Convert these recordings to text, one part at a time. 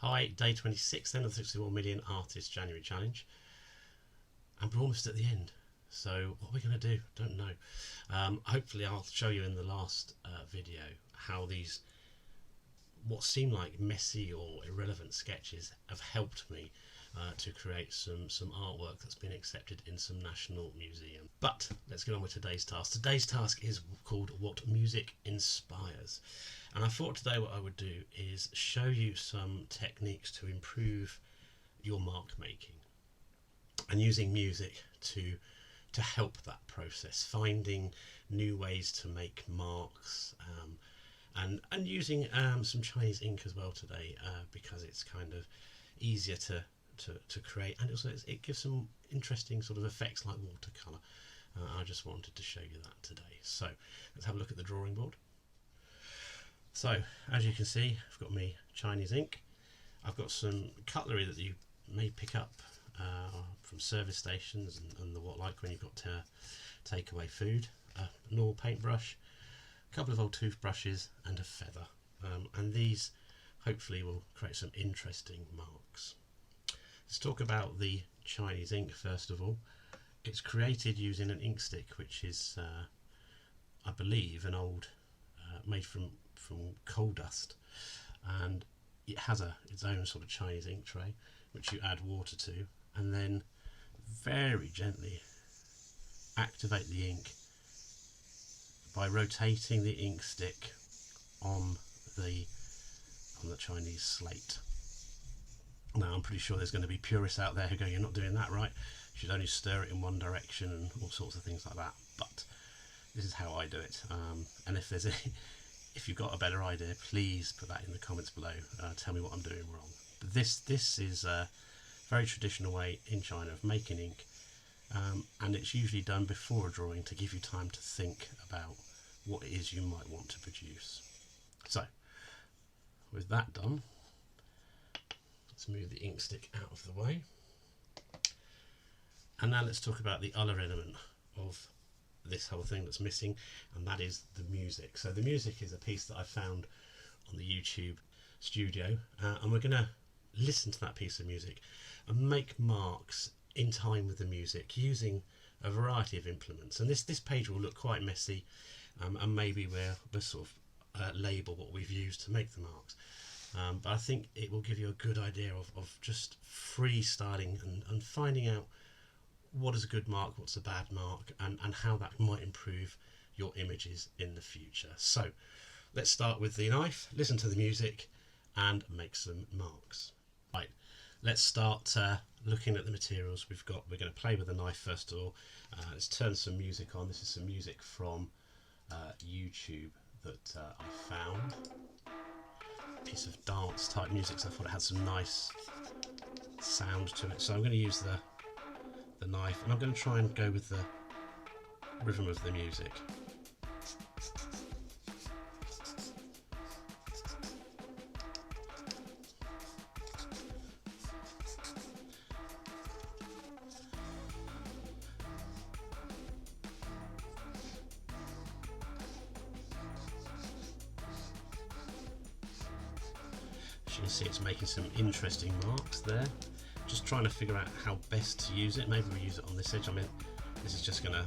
Hi, day 26 then of the 61 million artists January challenge, and we're almost at the end. So what are we going to do? Don't know. Hopefully I'll show you in the last video how these what seem like messy or irrelevant sketches have helped me to create some artwork that's been accepted in some national museum. But let's get on with today's task. Today's task is called What Music Inspires. And I thought today what I would do is show you some techniques to improve your mark making and using music to help that process, finding new ways to make marks, and using some Chinese ink as well today, because it's kind of easier to create, and also it gives some interesting sort of effects like watercolour. I just wanted to show you that today. So let's have a look at the drawing board. So as you can see, I've got my Chinese ink. I've got some cutlery that you may pick up from service stations and the what like when you've got to take away food. A normal paintbrush, a couple of old toothbrushes and a feather, and these hopefully will create some interesting marks. Let's talk about the Chinese ink first of all. It's created using an ink stick, which is I believe an old made from coal dust, and it has its own sort of Chinese ink tray which you add water to, and then very gently activate the ink by rotating the ink stick on the Chinese slate. Now I'm pretty sure there's going to be purists out there who go, you're not doing that right, you should only stir it in one direction and all sorts of things like that, but this is how I do it. And if you've got a better idea, please put that in the comments below. Tell me what I'm doing wrong. But this is a very traditional way in China of making ink, and it's usually done before a drawing to give you time to think about what it is you might want to produce. So with that done, let's move the ink stick out of the way, and now let's talk about the other element of this whole thing that's missing, and that is the music. So the music is a piece that I found on the YouTube studio, and we're going to listen to that piece of music and make marks in time with the music using a variety of implements. And this page will look quite messy, and maybe we'll sort of label what we've used to make the marks, but I think it will give you a good idea of just freestyling and finding out what is a good mark, what's a bad mark, and how that might improve your images in the future. So let's start with the knife, listen to the music and make some marks. Right, let's start looking at the materials we've got. We're going to play with the knife first of all. Let's turn some music on. This is some music from YouTube that I found. A piece of dance type music, so I thought it had some nice sound to it. So I'm going to use the knife, and I'm going to try and go with the rhythm of the music. As you can see, it's making some interesting marks there. Just trying to figure out how best to use it. Maybe we use it on this edge. I mean, this is just going to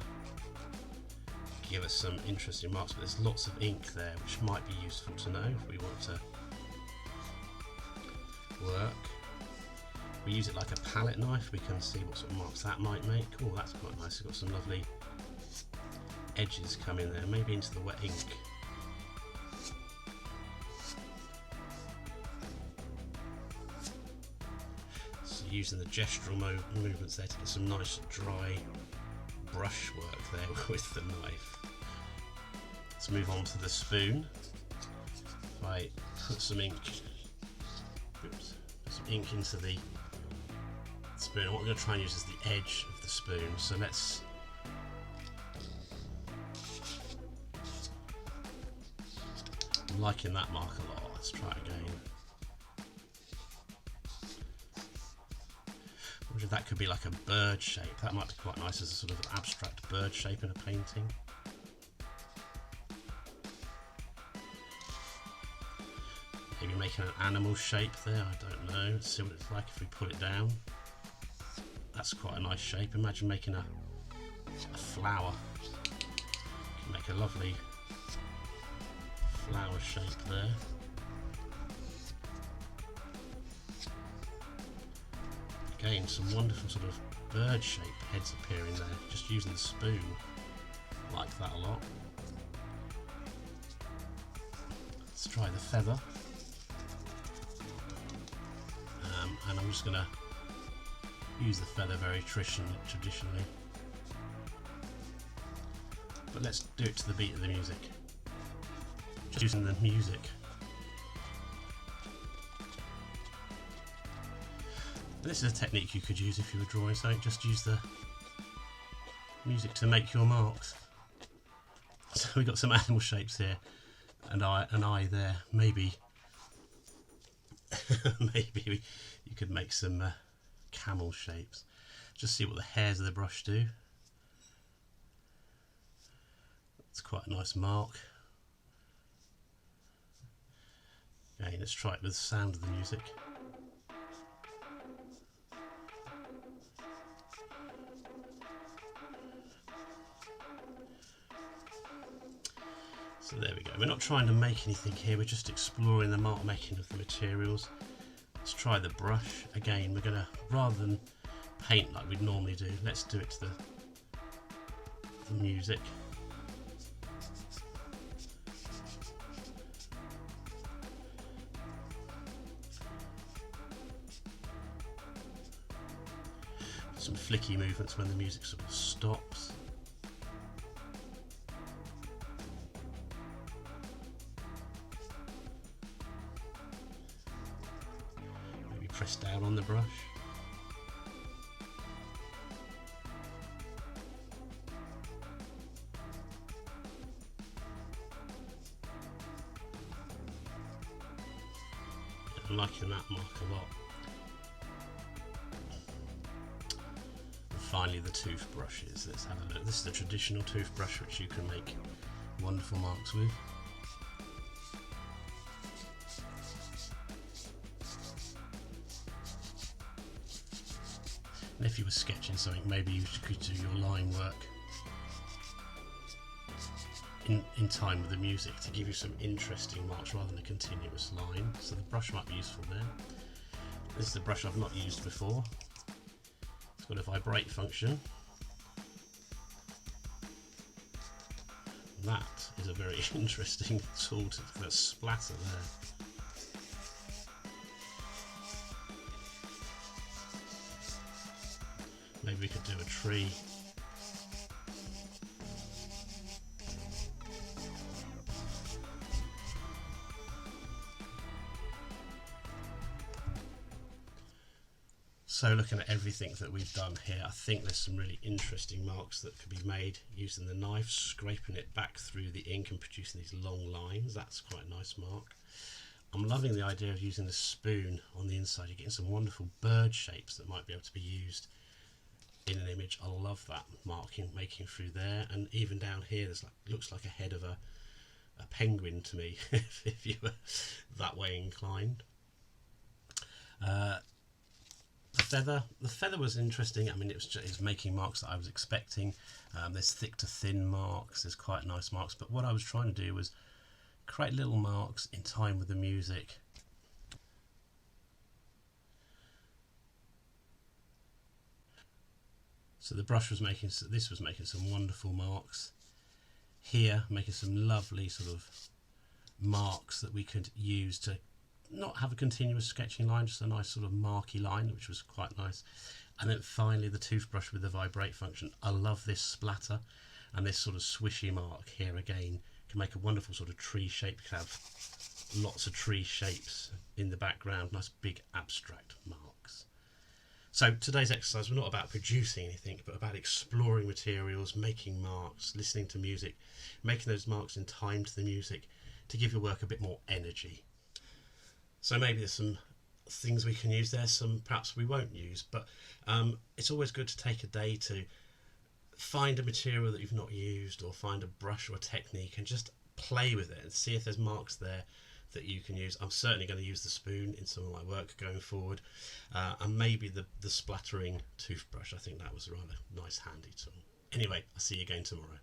give us some interesting marks, but there's lots of ink there which might be useful to know if we want to work. We use it like a palette knife, we can see what sort of marks that might make. Oh, that's quite nice. It's got some lovely edges come in there, maybe into the wet ink. Using the gestural movements there to get some nice dry brush work there with the knife. Let's move on to the spoon. If I put some ink, put some ink into the spoon, and what I'm going to try and use is the edge of the spoon. So let's I'm liking that mark a lot. Let's try it again. That could be like a bird shape. That might be quite nice as a sort of abstract bird shape in a painting. Maybe making an animal shape there, I don't know. Let's see what it's like if we pull it down. That's quite a nice shape. Imagine making a flower. You can make a lovely flower shape there. Again, some wonderful sort of bird shaped heads appearing there, just using the spoon. Like that a lot. Let's try the feather. And I'm just going to use the feather very traditionally. But let's do it to the beat of the music. Just using the music. This is a technique you could use if you were drawing something. Just use the music to make your marks. So we've got some animal shapes here, and an eye there. Maybe maybe you could make some camel shapes. Just see what the hairs of the brush do. It's quite a nice mark. Okay, let's try it with the sound of the music. So there we go. We're not trying to make anything here, we're just exploring the mark making of the materials. Let's try the brush. Again, we're going to, rather than paint like we'd normally do, let's do it to the music. Some flicky movements when the music sort of stops. Press down on the brush. I'm liking that mark a lot. And finally the toothbrushes. Let's have a look. This is the traditional toothbrush which you can make wonderful marks with. And if you were sketching something, maybe you could do your line work in time with the music to give you some interesting marks rather than a continuous line. So the brush might be useful there. This is the brush I've not used before. It's got a vibrate function. That is a very interesting tool for that splatter there. Maybe we could do a tree. So looking at everything that we've done here, I think there's some really interesting marks that could be made using the knife, scraping it back through the ink and producing these long lines. That's quite a nice mark. I'm loving the idea of using the spoon on the inside. You're getting some wonderful bird shapes that might be able to be used in an image. I love that making through there, and even down here there's looks like a head of a penguin to me if you were that way inclined. The feather was interesting. I mean, it was making marks that I was expecting. There's thick to thin marks, there's quite nice marks, but what I was trying to do was create little marks in time with the music. So the brush was making some wonderful marks. Here, making some lovely sort of marks that we could use to not have a continuous sketching line, just a nice sort of marky line, which was quite nice. And then finally the toothbrush with the vibrate function. I love this splatter, and this sort of swishy mark here again can make a wonderful sort of tree shape. You can have lots of tree shapes in the background, nice big abstract marks. So today's exercise, we're not about producing anything, but about exploring materials, making marks, listening to music, making those marks in time to the music to give your work a bit more energy. So maybe there's some things we can use there, some perhaps we won't use, but it's always good to take a day to find a material that you've not used, or find a brush or a technique and just play with it and see if there's marks there that you can use. I'm certainly going to use the spoon in some of my work going forward, and maybe the splattering toothbrush. I think that was a rather nice handy tool. Anyway, I'll see you again tomorrow.